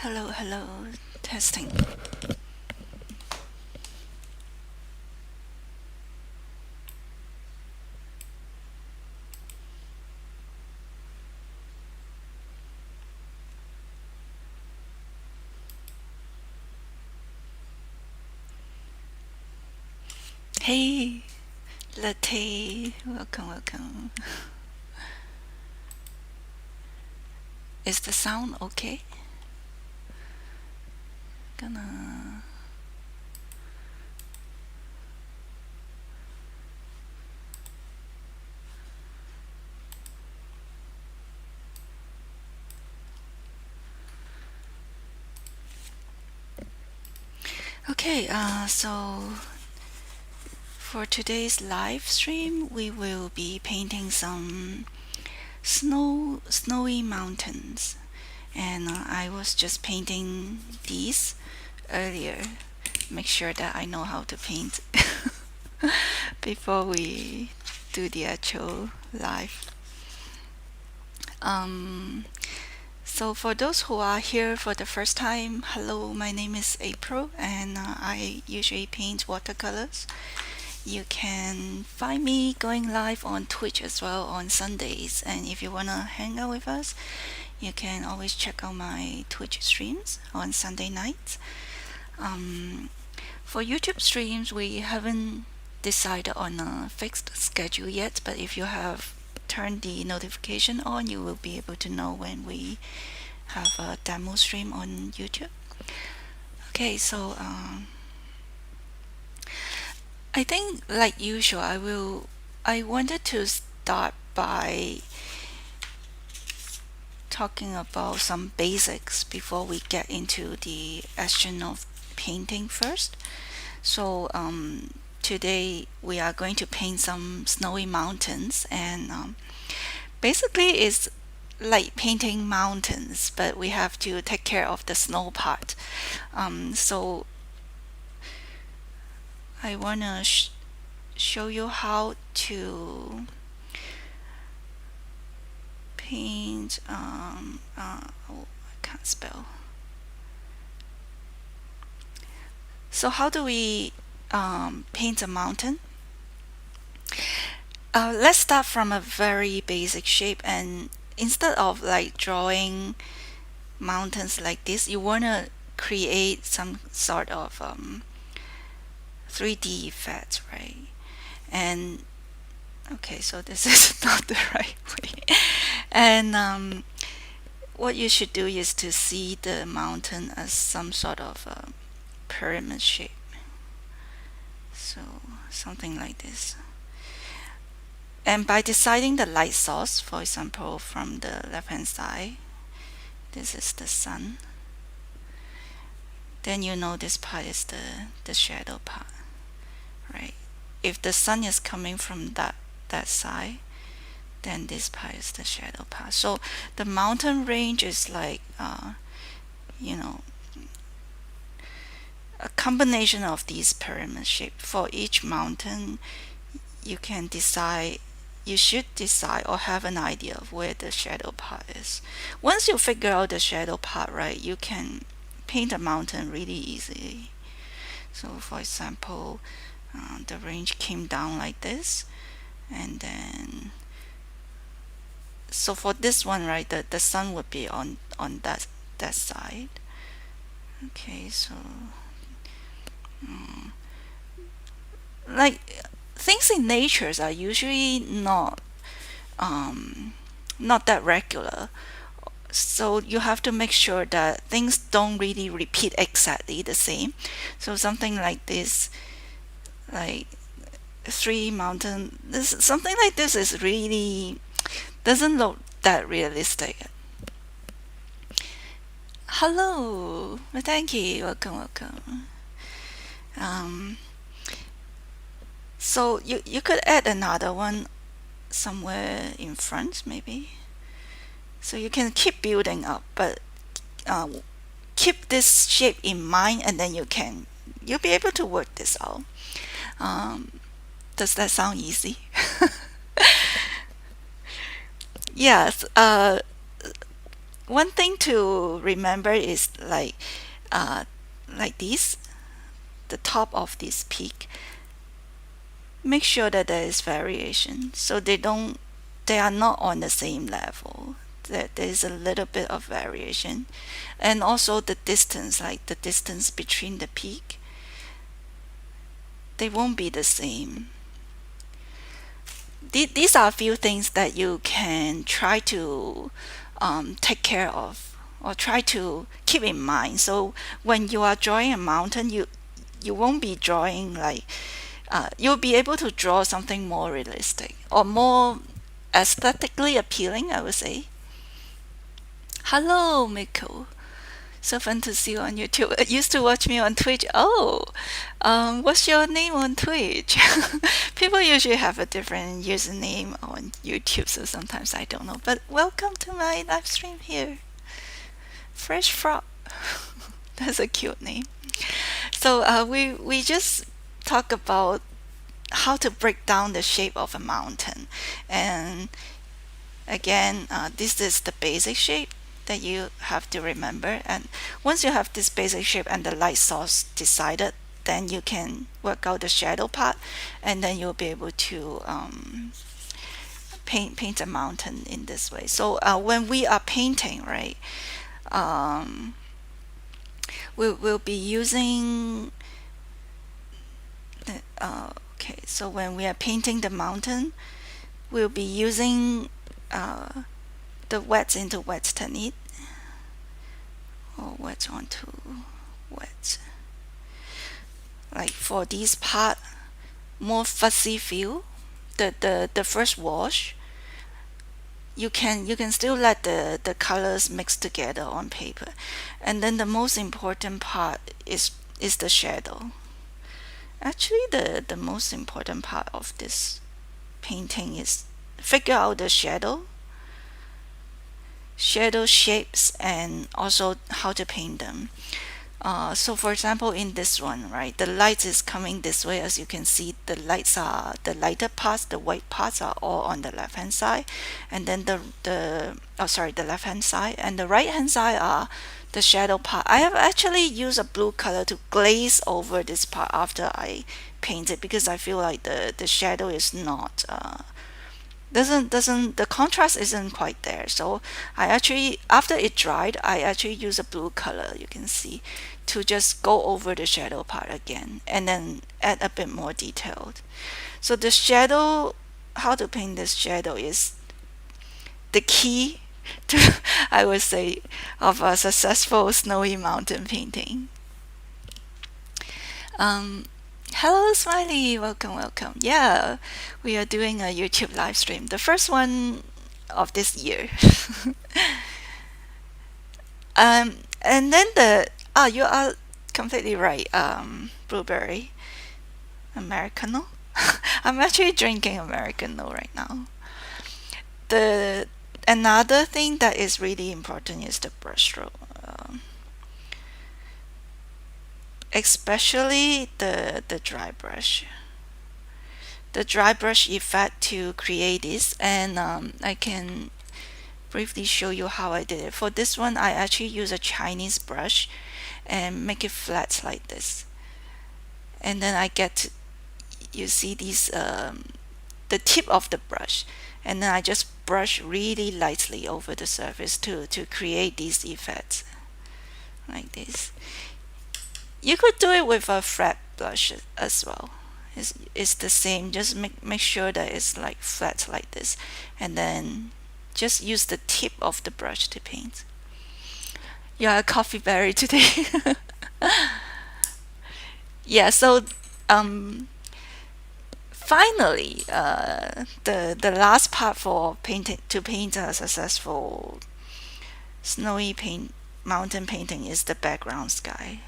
Hello, hello, testing. Hey, latte, welcome, welcome. Is the sound okay? Gonna. Okay, so for today's live stream, we will be painting some snowy mountains. And I was just painting these earlier. Make sure that I know how to paint before we do the actual live. Um, so for those who are here for the first time, hello, my name is April and I usually paint watercolors. You can find me going live on Twitch as well on Sundays, and if you want to hang out with us, you can always check out my Twitch streams on Sunday nights. For YouTube streams, we haven't decided on a fixed schedule yet, but if you have turned the notification on, you will be able to know when we have a demo stream on YouTube. Okay, so I think like usual, I wanted to start by talking about some basics before we get into the action of painting first. So today we are going to paint some snowy mountains, and basically it's like painting mountains, but we have to take care of the snow part. So I want to show you how to paint. Oh, I can't spell. So how do we paint a mountain? Let's start from a very basic shape, and instead of like drawing mountains like this, you want to create some sort of 3D effect, right? And okay, so this is not the right way. And what you should do is to see the mountain as some sort of pyramid shape. So something like this. And by deciding the light source, for example, from the left hand side, this is the sun. Then you know this part is the shadow part, right? If the sun is coming from that side, then this part is the shadow part. So the mountain range is like you know, a combination of these pyramid shape. For each mountain, you can decide, you should decide or have an idea of where the shadow part is. Once you figure out the shadow part, right, you can paint a mountain really easily. So for example, the range came down like this, and then so for this one, right, the sun would be on that side. Okay, so like things in natures are usually not that regular, so you have to make sure that things don't really repeat exactly the same. So something like this, like three mountain, this something like this is really doesn't look that realistic. Hello, thank you, welcome. um so you could add another one somewhere in front, maybe, so you can keep building up, but uh, keep this shape in mind, and then you'll be able to work this out. Does that sound easy? Yes. one thing to remember is like this, the top of this peak. Make sure that there is variation, so they are not on the same level. That there is a little bit of variation, and also the distance, like the distance between the peak, they won't be the same. These are a few things that you can try to take care of or try to keep in mind. So when you are drawing a mountain, you won't be drawing like you'll be able to draw something more realistic or more aesthetically appealing, I would say. Hello, Miko. So fun to see you on YouTube. Used to watch me on Twitch. Oh, what's your name on Twitch? People usually have a different username on YouTube, so sometimes I don't know. But welcome to my live stream here. Fresh Frog. That's a cute name. So we just talk about how to break down the shape of a mountain, and again, this is the basic shape that you have to remember. And once you have this basic shape and the light source decided, then you can work out the shadow part, and then you'll be able to paint a mountain in this way. So when we are painting, right, we'll be using okay, so when we are painting the mountain, we'll be using the wets into wets technique, or wets onto wets. Like for this part, more fuzzy feel. The first wash, you can still let the colors mix together on paper, and then the most important part is the shadow. Actually, the most important part of this painting is figure out the shadow shapes, and also how to paint them. So for example, in this one, right, the light is coming this way. As you can see, the lighter parts, the white parts are all on the left hand side, and then the left hand side, and the right hand side are the shadow part. I have actually used a blue color to glaze over this part after I paint it, because I feel like the shadow is not doesn't the contrast isn't quite there. So I actually, after it dried, I actually use a blue color, you can see, to just go over the shadow part again and then add a bit more detailed. So the shadow, how to paint this shadow is the key to, I would say, of a successful snowy mountain painting. Hello, Smiley. Welcome. Yeah, we are doing a YouTube live stream, the first one of this year. And then you are completely right. Blueberry, Americano. I'm actually drinking Americano right now. Another thing that is really important is the brushstroke. Especially the dry brush. The dry brush effect to create this, and I can briefly show you how I did it. For this one, I actually use a Chinese brush and make it flat like this. And then I get, you see these, the tip of the brush, and then I just brush really lightly over the surface to create these effects like this. You could do it with a flat brush as well. It's the same. Just make sure that it's like flat like this, and then just use the tip of the brush to paint. Yeah, a coffee berry today. Yeah. So finally, the last part for paint a successful snowy mountain painting is the background sky.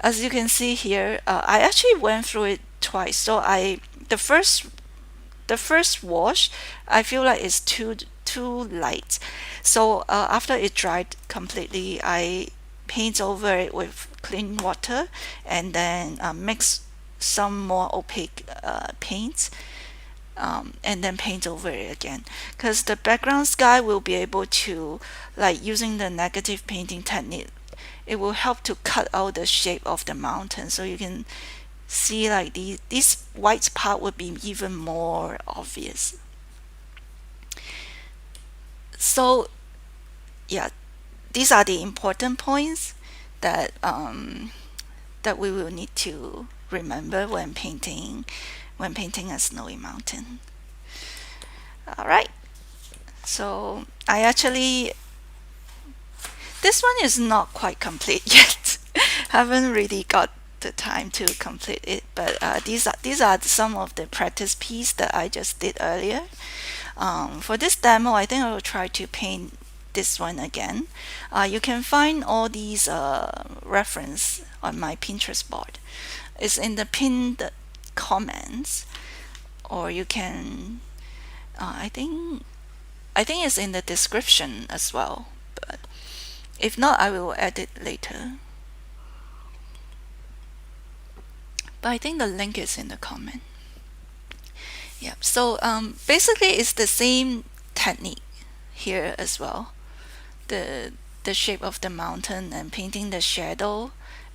As you can see here, I actually went through it twice. So the first wash, I feel like it's too light. So after it dried completely, I paint over it with clean water, and then mix some more opaque paints and then paint over it again, because the background sky will be able to, like using the negative painting technique, it will help to cut out the shape of the mountain, so you can see like this white part would be even more obvious. So yeah, these are the important points that that we will need to remember when painting a snowy mountain. All right. So I actually, this one is not quite complete yet. Haven't really got the time to complete it, but these are some of the practice piece that I just did earlier. For this demo, I think I will try to paint this one again. You can find all these reference on my Pinterest board. It's in the pinned comments, or you can. I think it's in the description as well. But if not, I will add it later. But I think the link is in the comment. Yeah. So basically, it's the same technique here as well. The shape of the mountain and painting the shadow,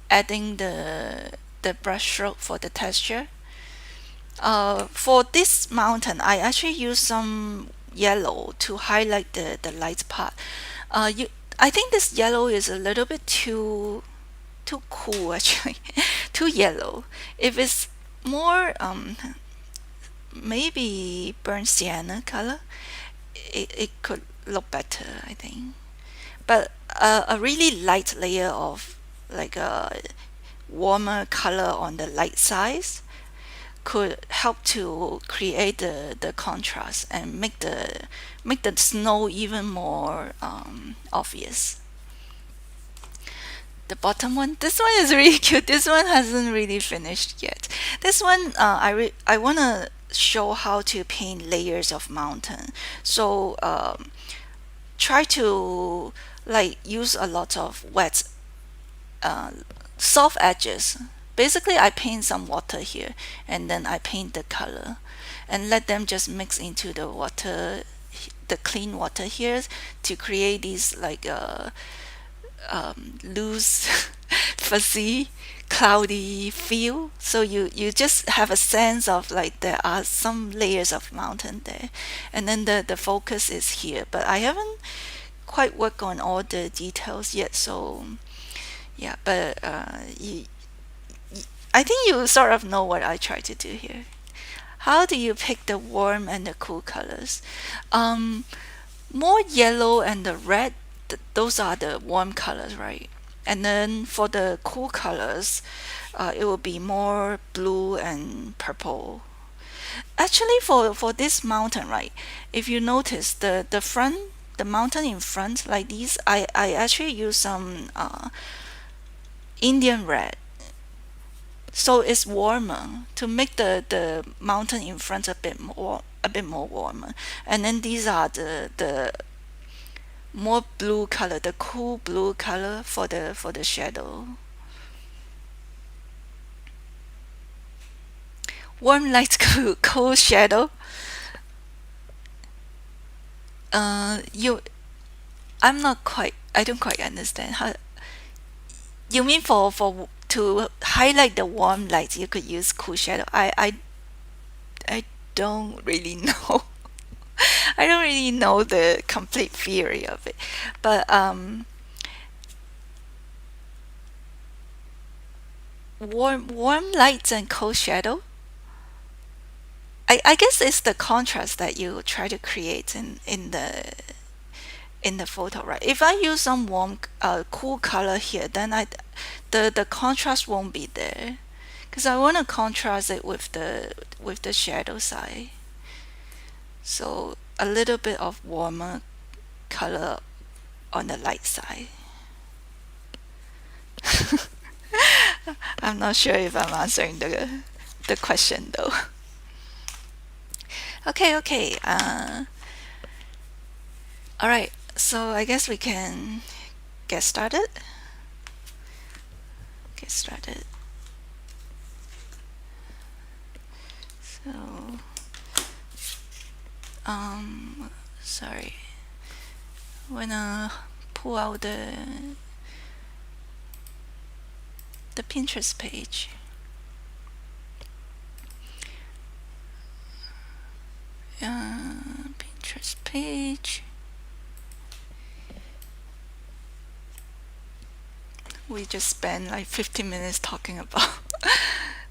adding the brush stroke for the texture. For this mountain, I actually use some yellow to highlight the light part. I think this yellow is a little bit too cool actually, too yellow. If it's more maybe burnt sienna color, it could look better, I think. But a really light layer of like a warmer color on the light side could help to create the contrast and make the snow even more obvious. The bottom one, this one is really cute. This one hasn't really finished yet. This one, I want to show how to paint layers of mountain. So try to like use a lot of wet soft edges. Basically, I paint some water here, and then I paint the color, and let them just mix into the water, the clean water here, to create these like loose, fuzzy, cloudy feel. So you just have a sense of like there are some layers of mountain there, and then the focus is here. But I haven't quite worked on all the details yet, so yeah. But I think you sort of know what I try to do here. How do you pick the warm and the cool colors? More yellow and the red, those are the warm colors, right? And then for the cool colors, it will be more blue and purple. Actually, for this mountain, right? If you notice the mountain in front, like these, I actually use some Indian red, so it's warmer to make the mountain in front a bit more warmer. And then these are the more blue color, the cool blue color for the shadow. Warm light, cool shadow. You, I don't quite understand how. You mean for to highlight the warm lights, you could use cool shadow. I don't really know. I don't really know the complete theory of it, but warm lights and cold shadow. I guess it's the contrast that you try to create in the photo, right? If I use some warm, cool color here, then the contrast won't be there, because I want to contrast it with the shadow side. So a little bit of warmer color on the light side. I'm not sure if I'm answering the question though. Okay. All right. So I guess we can get started. So sorry, when I pull out the Pinterest page. Pinterest page. We just spent like 15 minutes talking about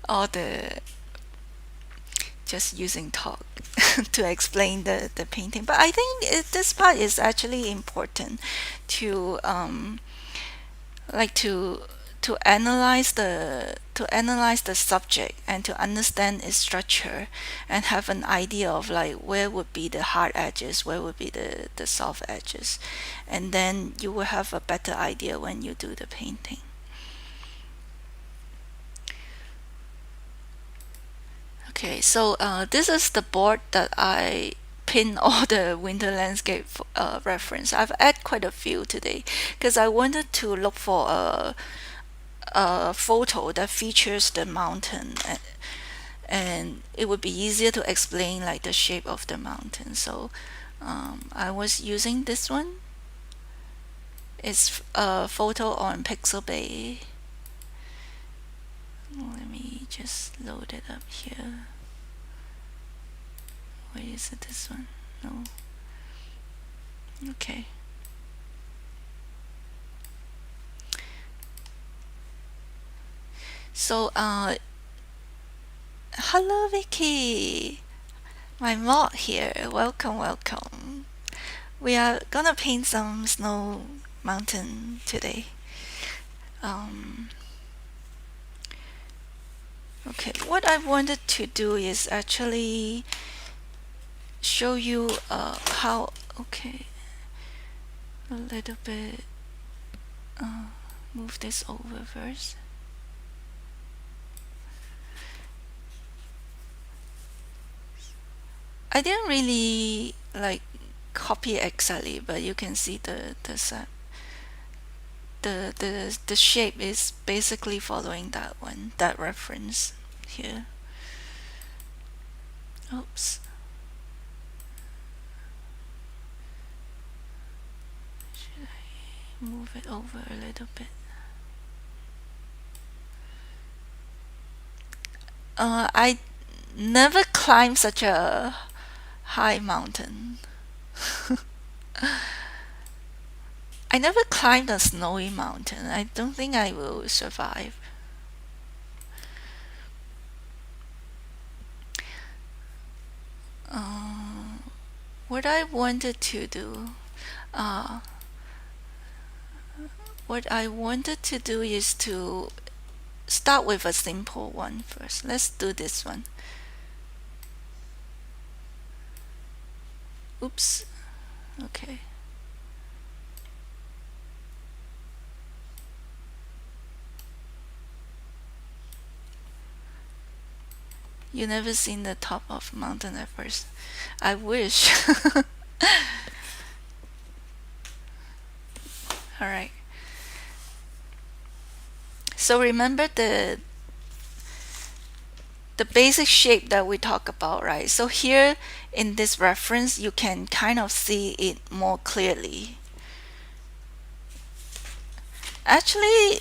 all the, just using talk to explain the painting. But I think this part is actually important to like to analyze the subject and to understand its structure and have an idea of like where would be the hard edges, where would be the soft edges, and then you will have a better idea when you do the painting. Okay, so this is the board that I pin all the winter landscape reference. I've added quite a few today because I wanted to look for a photo that features the mountain, and it would be easier to explain like the shape of the mountain. So I was using this one. It's a photo on Pixabay. Let me just load it up here. Where is it? This one? No. Okay. So hello Vicky, my mod here. Welcome, welcome. We are gonna paint some snow mountain today. Okay, what I wanted to do is actually show you how. Okay, a little bit. Move this over first. I didn't really like copy exactly, but you can see the shape is basically following that one, that reference here. Oops. Should I move it over a little bit? I never climbed such a high mountain. I never climbed a snowy mountain. I don't think I will survive. What I wanted to do, is to start with a simple one first. Let's do this one. Oops. Okay. You never seen the top of Mountain Everest. I wish. Alright. So remember the basic shape that we talk about, right? So here in this reference, you can kind of see it more clearly. Actually,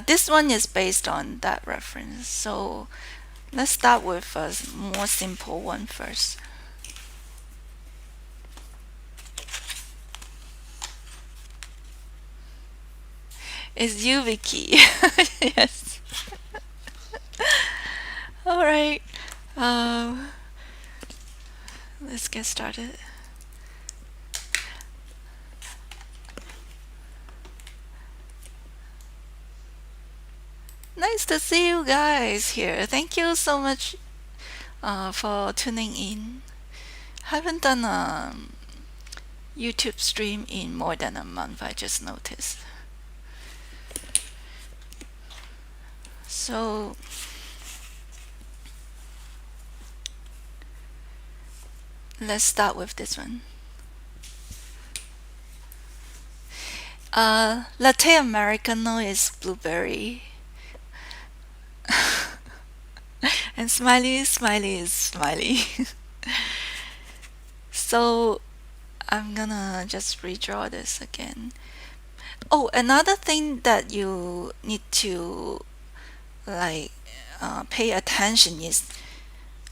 this one is based on that reference. So let's start with a more simple one first. It's you, Vicky. Yes. All right. Let's get started. Nice to see you guys here. Thank you so much for tuning in. Haven't done a YouTube stream in more than a month, I just noticed. So let's start with this one. Latte Americano is blueberry. And smiley is smiley. So I'm gonna just redraw this again. Oh, another thing that you need to like pay attention is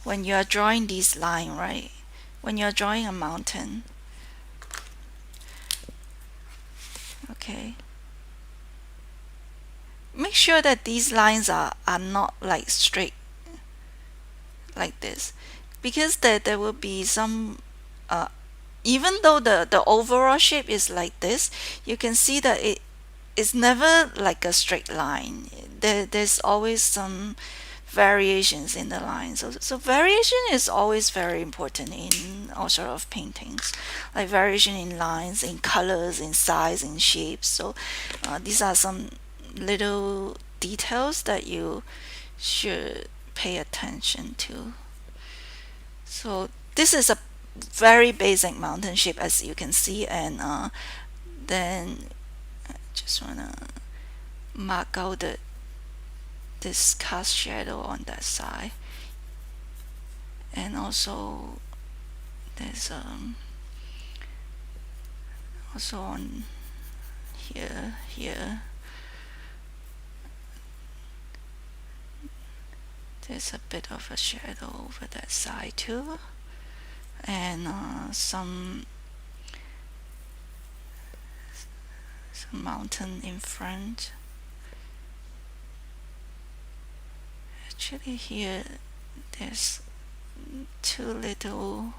when you are drawing this line, right? When you're drawing a mountain, okay, make sure that these lines are not like straight like this, because there will be some even though the overall shape is like this, you can see that it's never like a straight line. There's always some variations in the line. So variation is always very important in all sort of paintings, like variation in lines, in colors, in size, in shapes. So these are some little details that you should pay attention to. So this is a very basic mountain shape, as you can see, and then I just wanna mark out this cast shadow on that side, and also there's also on here there's a bit of a shadow over that side too, and some mountain in front. Actually here there's too little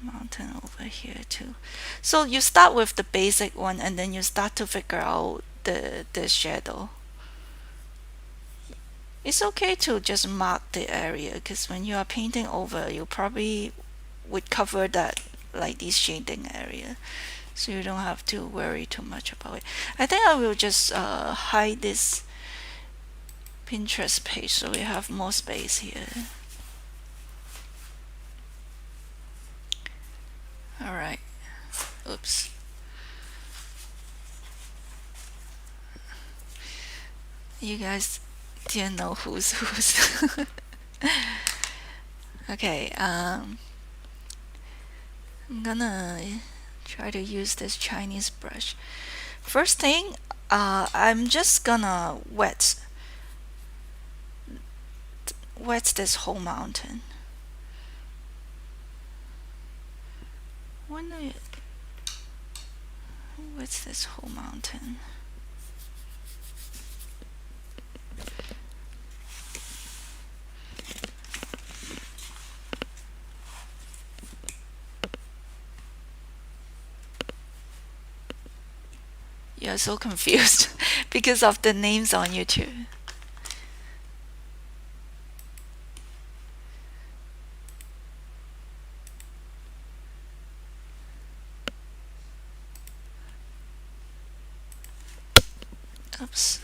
mountain over here too. So you start with the basic one, and then you start to figure out the shadow. It's okay to just mark the area, because when you are painting over, you probably would cover that, like this shading area, so you don't have to worry too much about it. I think I will just hide this Pinterest page so we have more space here. Alright. Oops. You guys didn't know who's okay, I'm gonna try to use this Chinese brush. First thing, I'm just gonna wet this whole mountain. When I wet this whole mountain. You're so confused because of the names on YouTube. Oops.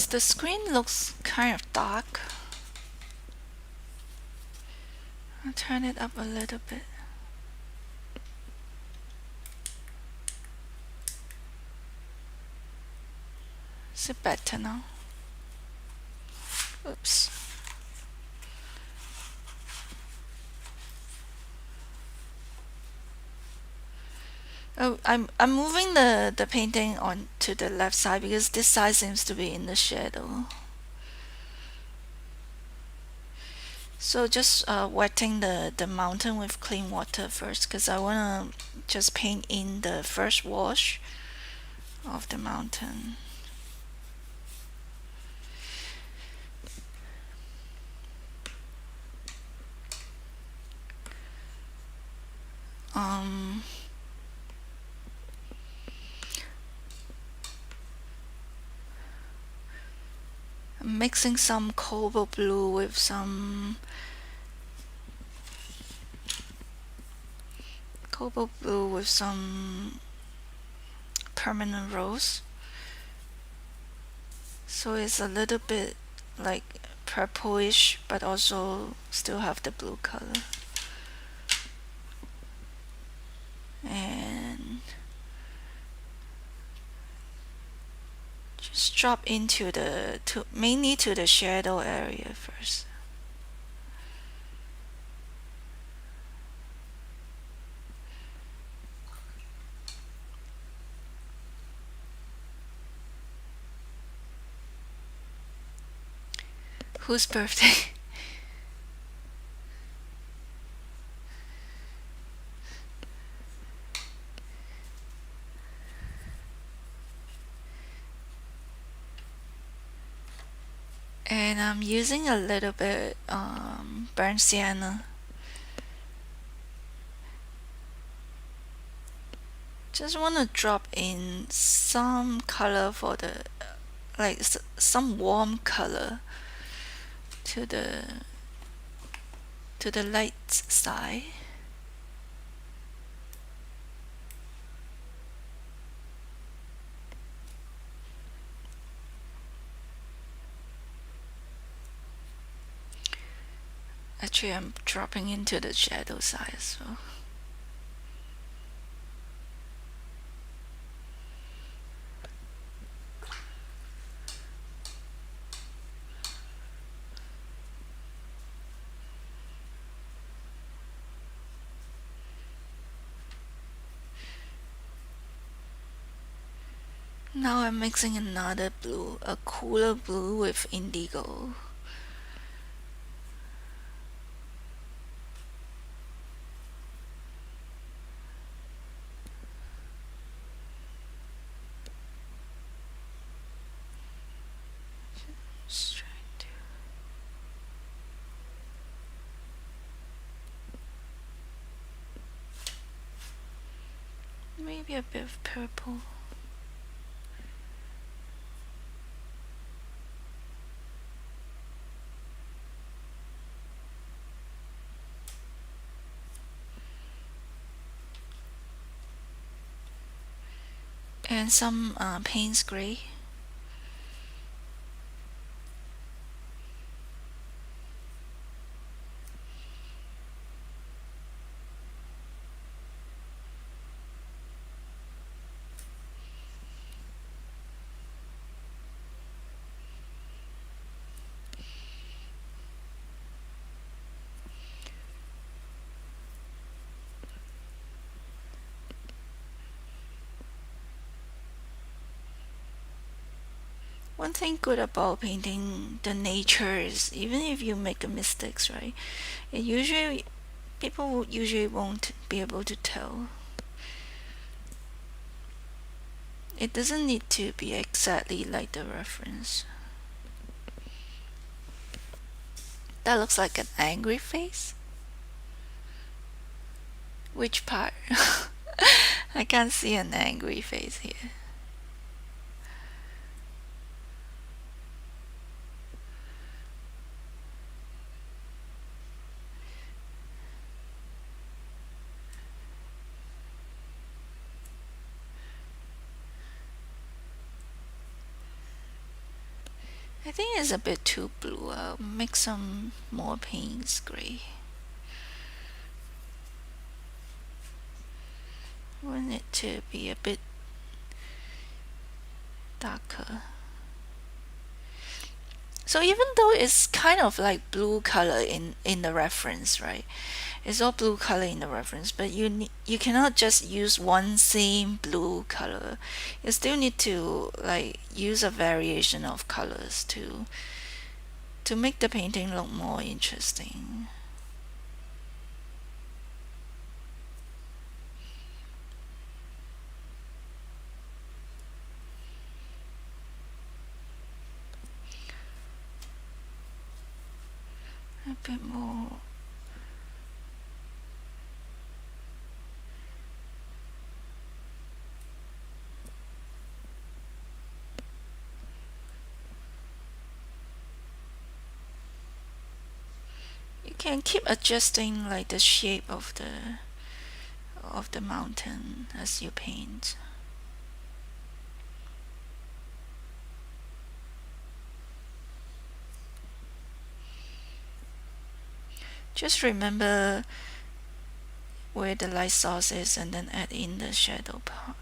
The screen looks kind of dark. I'll turn it up a little bit. Is it better now? Oops. Oh, I'm moving the painting on to the left side because this side seems to be in the shadow. So just wetting the mountain with clean water first, because I wanna just paint in the first wash of the mountain. I'm mixing some cobalt blue with some permanent rose, so it's a little bit like purplish but also still have the blue color. And just drop into mainly to the shadow area first. Whose birthday? And I'm using a little bit burnt sienna. Just want to drop in some color for the, like some warm color to the light side. Actually, I'm dropping into the shadow side as well. Now I'm mixing another blue, a cooler blue with indigo. Just trying to... Maybe a bit of purple. And some Payne's gray. One thing good about painting the nature is even if you make mistakes, right? People usually won't be able to tell. It doesn't need to be exactly like the reference. That looks like an angry face. Which part? I can't see an angry face here. I think it's a bit too blue. I'll make some more Payne's gray. I want it to be a bit darker. So even though it's kind of like blue color in the reference, right? It's all blue color in the reference, but you cannot just use one same blue color. You still need to like use a variation of colors to make the painting look more interesting. A bit more. You can keep adjusting like the shape of the mountain as you paint. Just remember where the light source is and then add in the shadow part.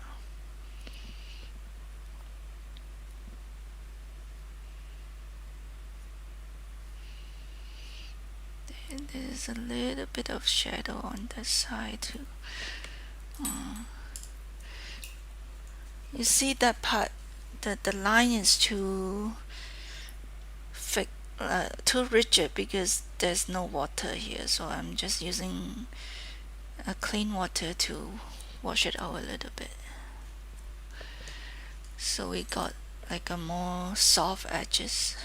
There's a little bit of shadow on that side too. You see that part, the line is too thick, too rigid because there's no water here. So I'm just using a clean water to wash it out a little bit. So we got like a more soft edges.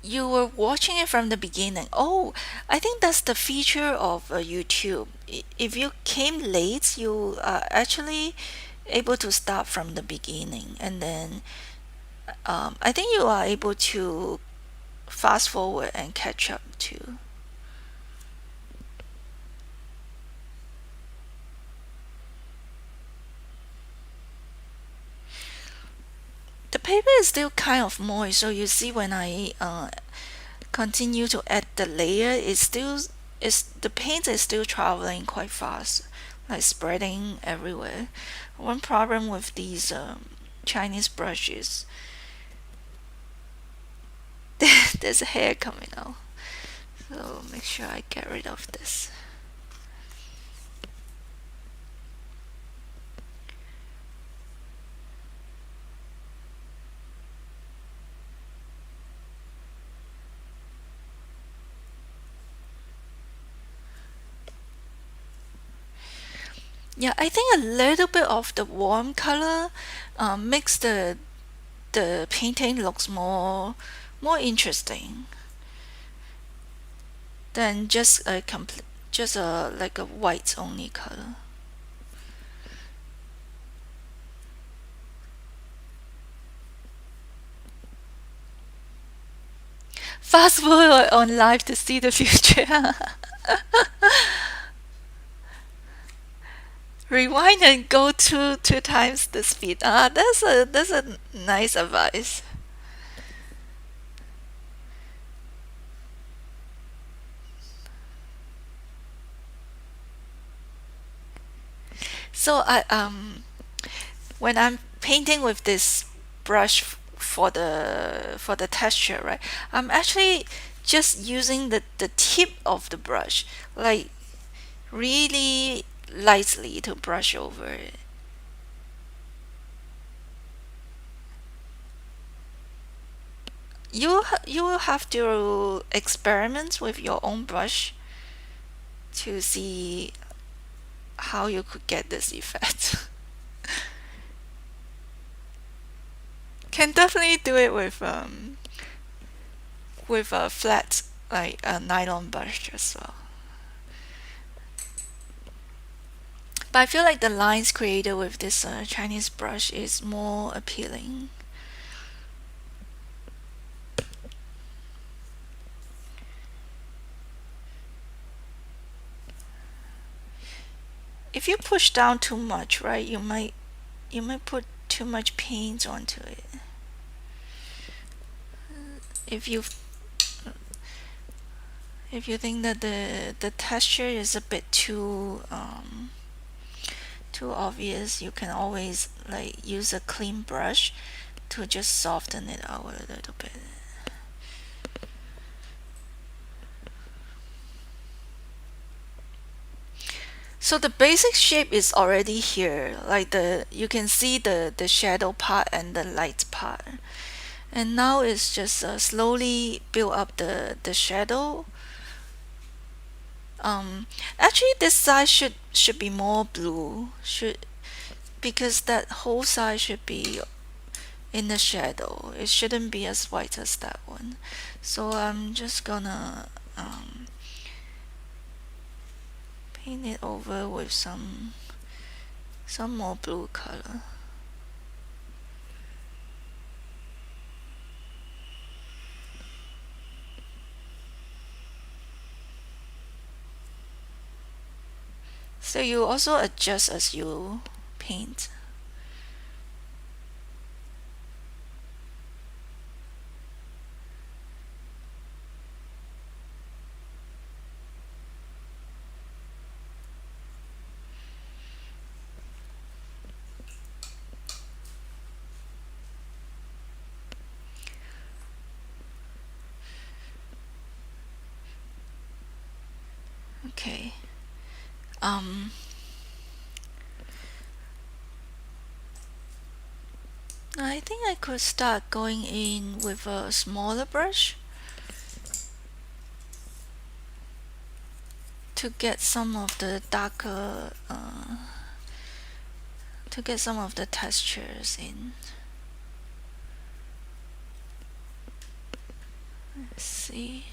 You were watching it from the beginning. Oh, I think that's the feature of YouTube. If you came late, you are actually able to start from the beginning, and then I think you are able to fast forward and catch up too. The paper is still kind of moist, so you see when I continue to add the layer, the paint is still traveling quite fast, like spreading everywhere. One problem with these Chinese brushes, there's a hair coming out, so make sure I get rid of this. Yeah, I think a little bit of the warm color makes the painting looks more interesting than just a complete just a like a white only color. Fast forward on live to see the future. Rewind and go two times the speed. That's a nice advice. So when I'm painting with this brush for the texture, right? I'm actually just using the tip of the brush, like really lightly to brush over it. You will have to experiment with your own brush to see how you could get this effect. Can definitely do it with a flat like a nylon brush as well. But I feel like the lines created with this Chinese brush is more appealing. If you push down too much, right, you might put too much paint onto it. If you if you think that the texture is a bit too obvious, you can always like use a clean brush to just soften it out a little bit. So the basic shape is already here, like you can see the shadow part and the light part, and now it's just slowly build up the shadow. Actually, this side should be more blue, because that whole side should be in the shadow. It shouldn't be as white as that one. So I'm just gonna paint it over with some more blue color. So you also adjust as you paint. I think I could start going in with a smaller brush to get some of the darker, to get some of the textures in. Let's see.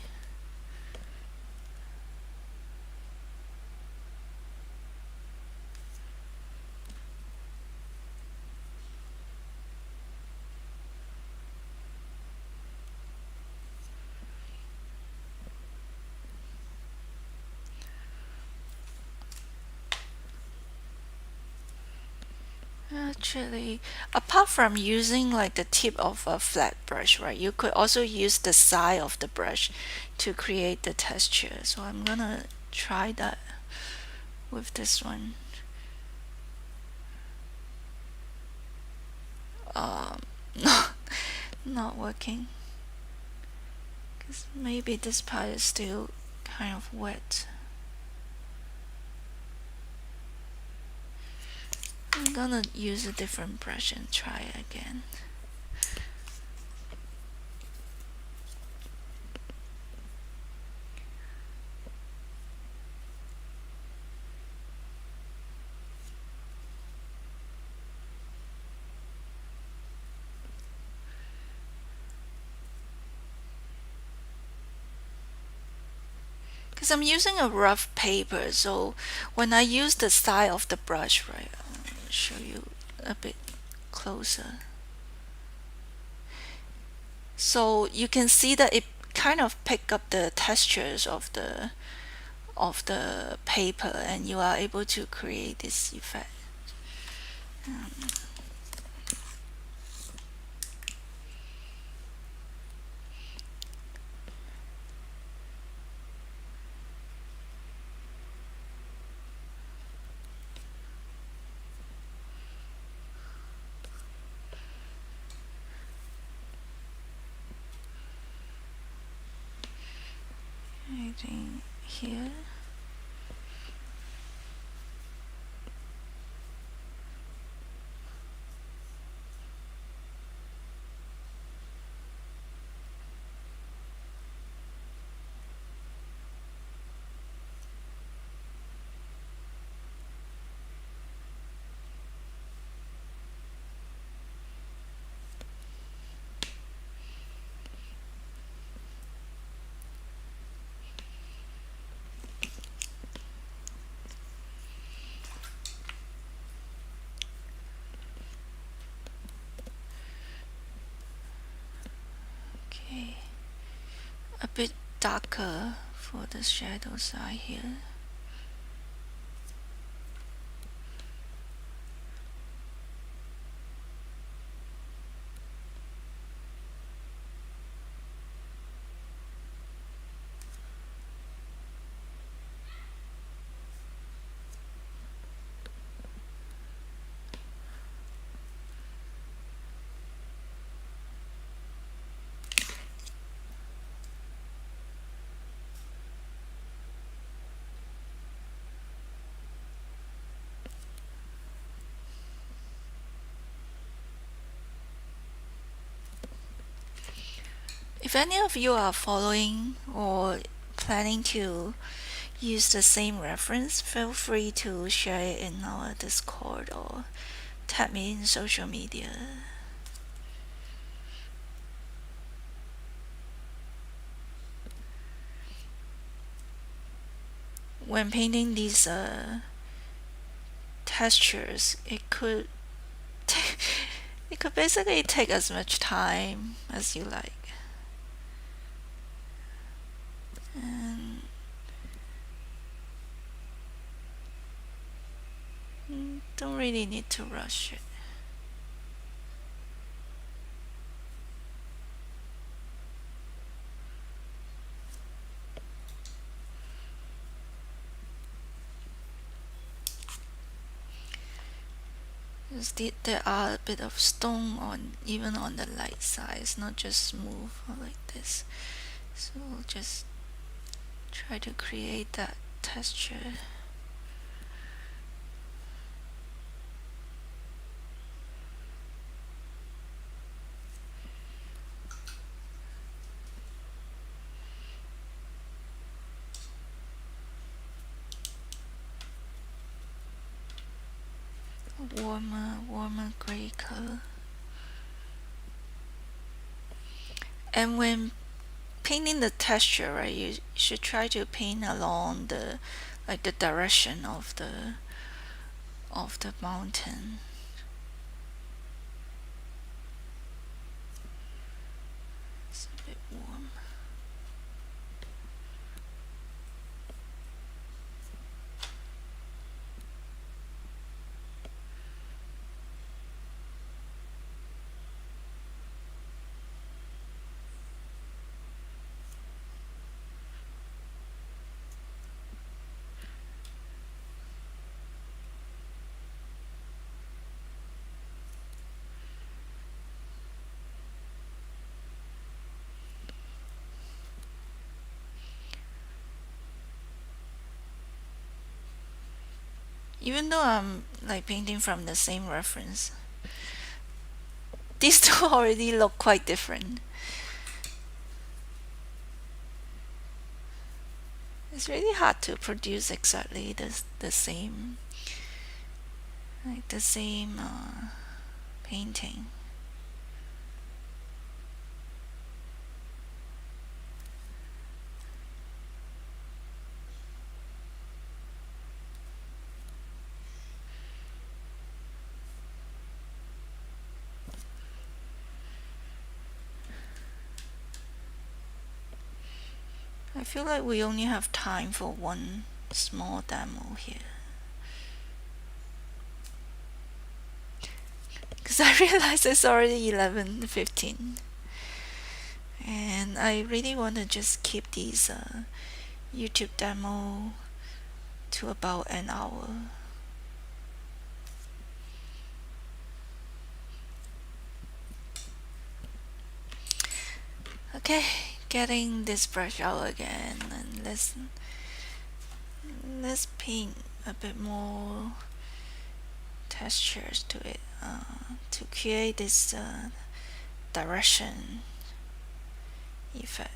Actually, apart from using like the tip of a flat brush, right, you could also use the side of the brush to create the texture. So I'm gonna try that with this one. No, not working. Because maybe this part is still kind of wet. I'm gonna use a different brush and try it again. Because I'm using a rough paper, so when I use the side of the brush, right, I'll show you a bit closer. So you can see that it kind of pick up the textures of the paper, and you are able to create this effect. Anything here. Okay, a bit darker for the shadow side here. If any of you are following or planning to use the same reference, feel free to share it in our Discord or tag me in social media. When painting these textures, it could basically take as much time as you like. And don't really need to rush it. There are a bit of stone on even on the light side. It's not just smooth like this. So just try to create that texture. warmer gray color. And when painting the texture, right, you should try to paint along the direction of the mountain. It's a bit warm. Even though I'm like painting from the same reference, these two already look quite different. It's really hard to produce exactly the same, like the same painting. I feel like we only have time for one small demo here. Because I realize it's already 11:15. And I really want to just keep these YouTube demo to about an hour. Okay, getting this brush out again, and let's paint a bit more textures to it to create this direction effect.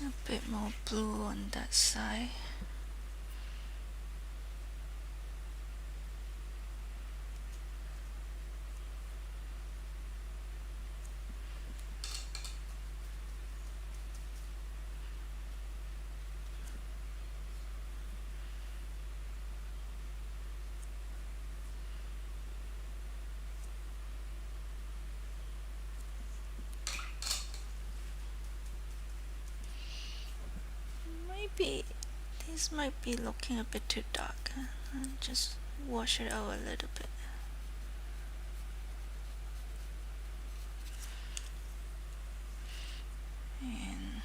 A bit more blue on that side. Maybe this might be looking a bit too dark. I'll just wash it out a little bit. And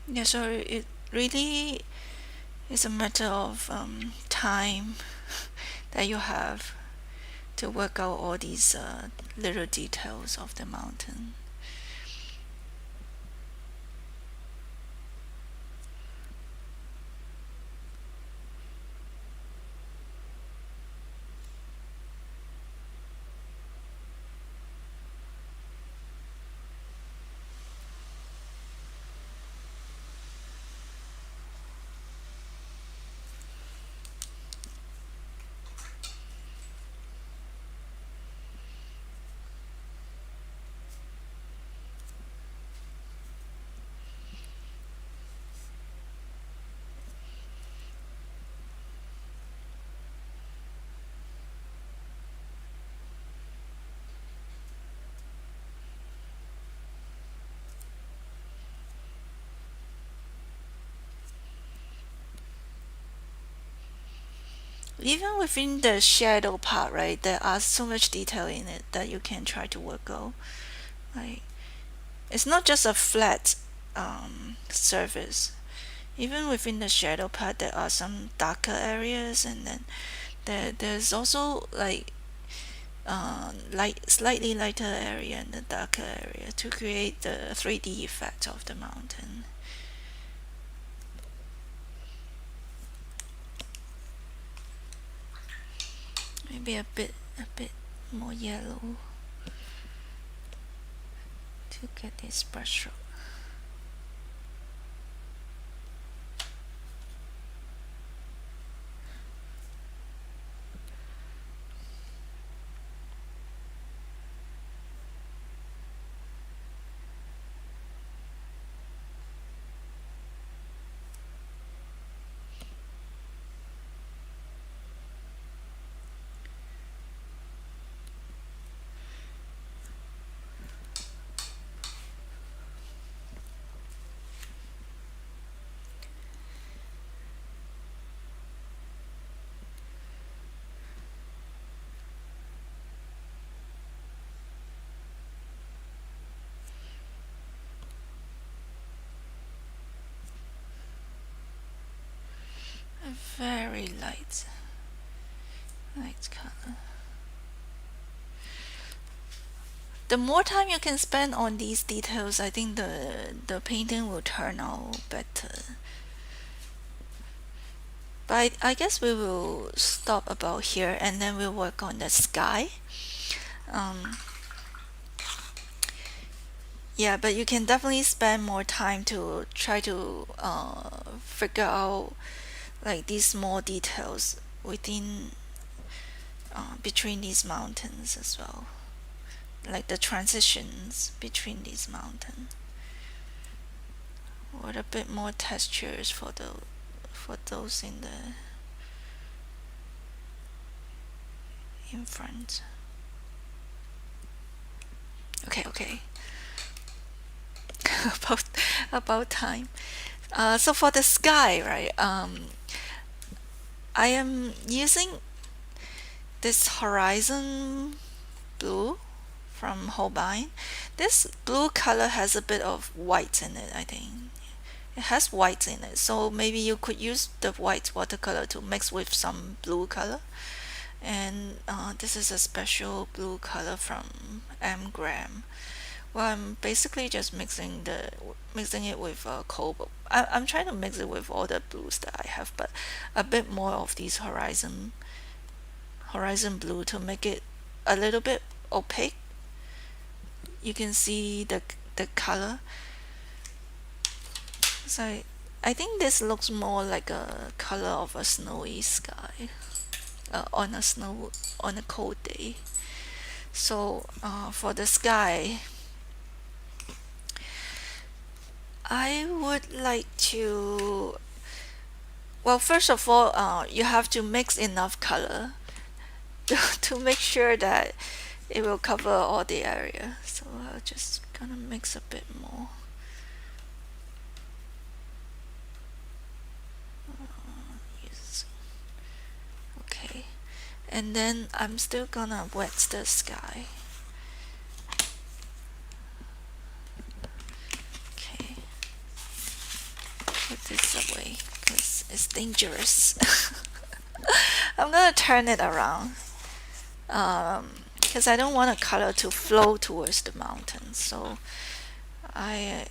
yeah, so it really is a matter of time that you have to work out all these little details of the mountain. even within the shadow part, right, there are so much detail in it that you can try to work out. Like, it's not just a flat surface. Even within the shadow part, there are some darker areas, and then there's also like slightly lighter area and the darker area to create the 3D effect of the mountain. Maybe a bit more yellow to get this brush stroke. A very light color. The more time you can spend on these details, I think the painting will turn out better. But I guess we will stop about here, and then we'll work on the sky. Yeah, but you can definitely spend more time to try to figure out like these small details within between these mountains as well, like the transitions between these mountains. What a bit more textures for those in front. Okay. about time. So for the sky, right? I am using this horizon blue from Holbein. This blue color has a bit of white in it, I think. It has white in it, so maybe you could use the white watercolor to mix with some blue color. And this is a special blue color from M. Graham. Well, I'm basically just mixing it with cobalt. I'm trying to mix it with all the blues that I have, but a bit more of these horizon blue to make it a little bit opaque. You can see the color. So I think this looks more like a color of a snowy sky on a cold day. So for the sky, I would like to, well, first of all, you have to mix enough color to make sure that it will cover all the area. So I'm just gonna mix a bit more. Yes. Okay, and then I'm still gonna wet the sky. Okay, put this away because it's dangerous. I'm gonna turn it around because I don't want a color to flow towards the mountain, so I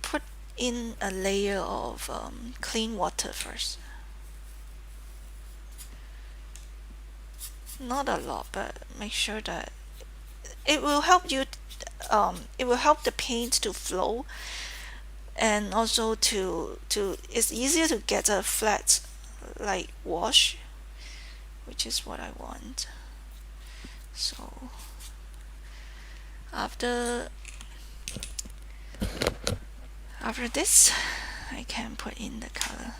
put in a layer of clean water first. Not a lot, but make sure that it will help you. It will help the paint to flow, and also to it's easier to get a flat like wash, which is what I want. So after this, I can put in the color.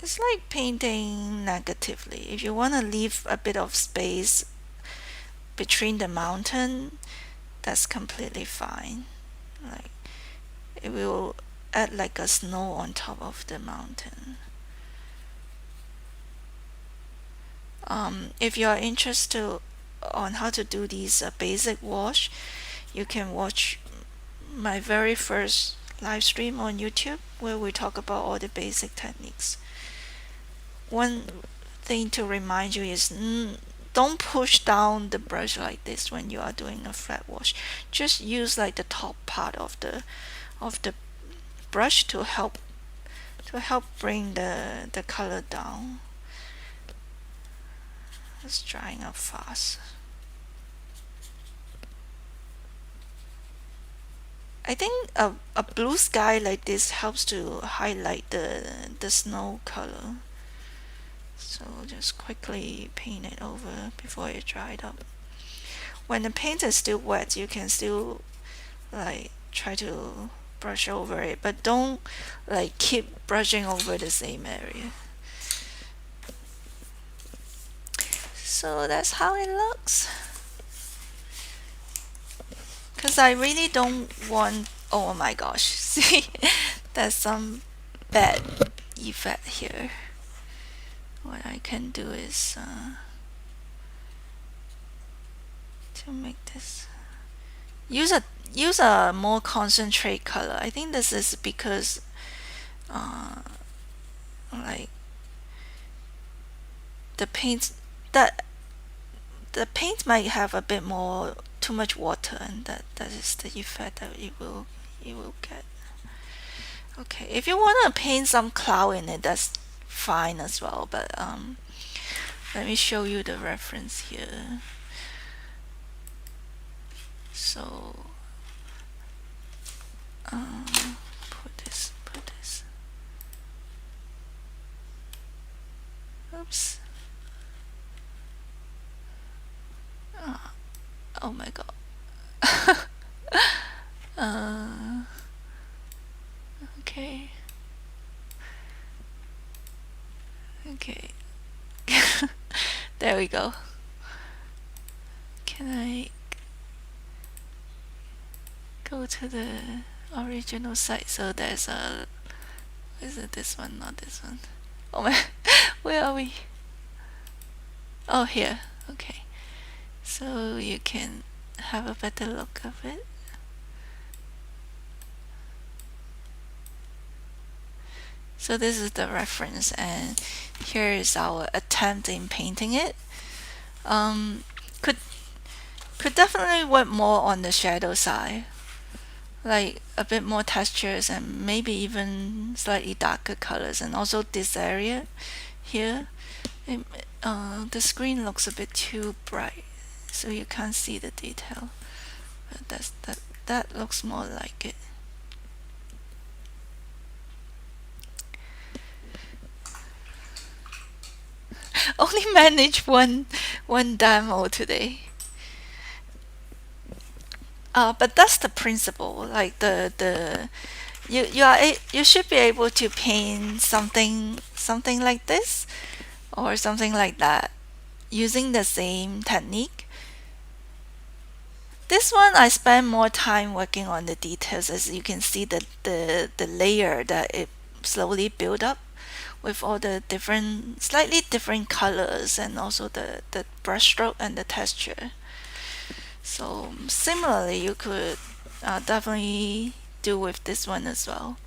It's like painting negatively. If you want to leave a bit of space between the mountain, that's completely fine. Like it will add like a snow on top of the mountain. If you are interested on how to do these basic wash, you can watch my very first live stream on YouTube where we talk about all the basic techniques. One thing to remind you is don't push down the brush like this when you are doing a flat wash. Just use like the top part of the brush to help bring the color down. It's drying up fast. I think a blue sky like this helps to highlight the snow color. So just quickly paint it over before it dried up. When the paint is still wet, you can still like try to brush over it, but don't like keep brushing over the same area. So that's how it looks. Because I really don't want, oh my gosh, see, there's some bad effect here. What I can do is to make this, use a more concentrate color. I think this is because like the paint might have a bit more too much water, and that is the effect that you will get. Okay, if you want to paint some cloud in it, that's fine as well, but let me show you the reference here. So put this. Oops. Oh my god. Okay. Okay. There we go. Can I go to the original site? So there's a, is it this one? Not this one. Oh my, where are we? Oh, here. Okay. So you can have a better look of it. So this is the reference, and here is our attempt in painting it. Could definitely work more on the shadow side, like a bit more textures and maybe even slightly darker colors. And also this area here, the screen looks a bit too bright, so you can't see the detail. But that looks more like it. Only managed one demo today. But that's the principle. Like you should be able to paint something like this or something like that using the same technique. This one I spend more time working on the details, as you can see the layer that it slowly build up with all the slightly different colors, and also the brush stroke and the texture. So similarly, you could definitely do with this one as well.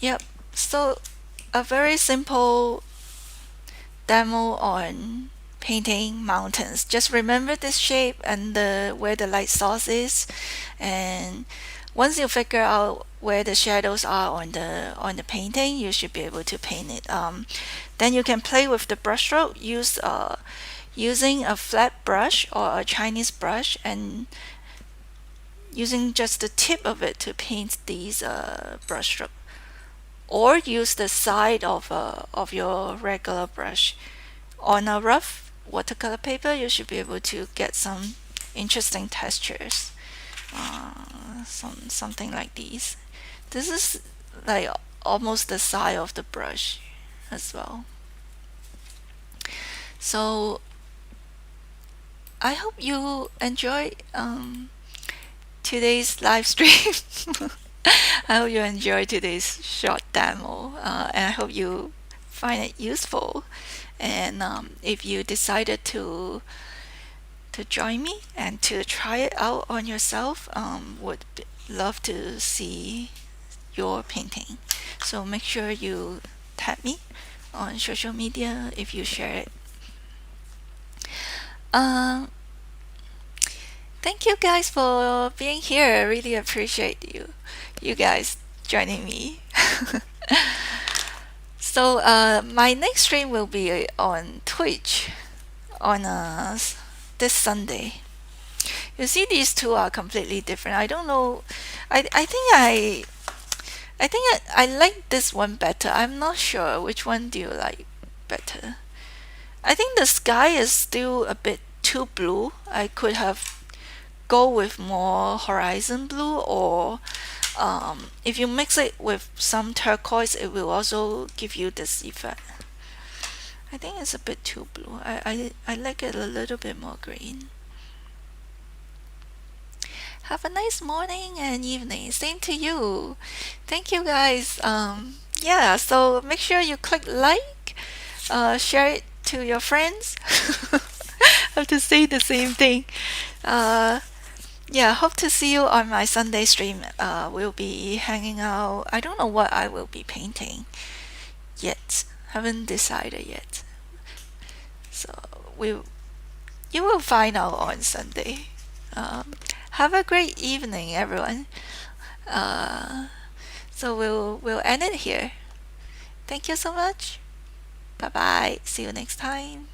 Yep. So a very simple demo on painting mountains. Just remember this shape and where the light source is, and once you figure out where the shadows are on the painting, you should be able to paint it. Then you can play with the brush stroke. Using a flat brush or a Chinese brush, and using just the tip of it to paint these brush stroke, or use the side of your regular brush. On a rough watercolor paper, you should be able to get some interesting textures. Something like these. This is like almost the size of the brush as well. So I hope you enjoy today's live stream. I hope you enjoy today's short demo, and I hope you find it useful. And if you decided to join me and to try it out on yourself, would love to see your painting. So make sure you tag me on social media if you share it. Um, Thank you guys for being here. I really appreciate you guys joining me. So my next stream will be on Twitch on this Sunday. You see, these two are completely different. I don't know. I think I like this one better. I'm not sure which one do you like better. I think the sky is still a bit too blue. I could have go with more horizon blue, or if you mix it with some turquoise, it will also give you this effect. I think it's a bit too blue. I like it a little bit more green. Have a nice morning and evening. Same to you. Thank you guys. Yeah, so make sure you click like, share it to your friends. I have to say the same thing. Yeah, hope to see you on my Sunday stream. We'll be hanging out. I don't know what I will be painting yet. Haven't decided yet. So you will find out on Sunday. Have a great evening, everyone. So we'll end it here. Thank you so much. Bye bye. See you next time.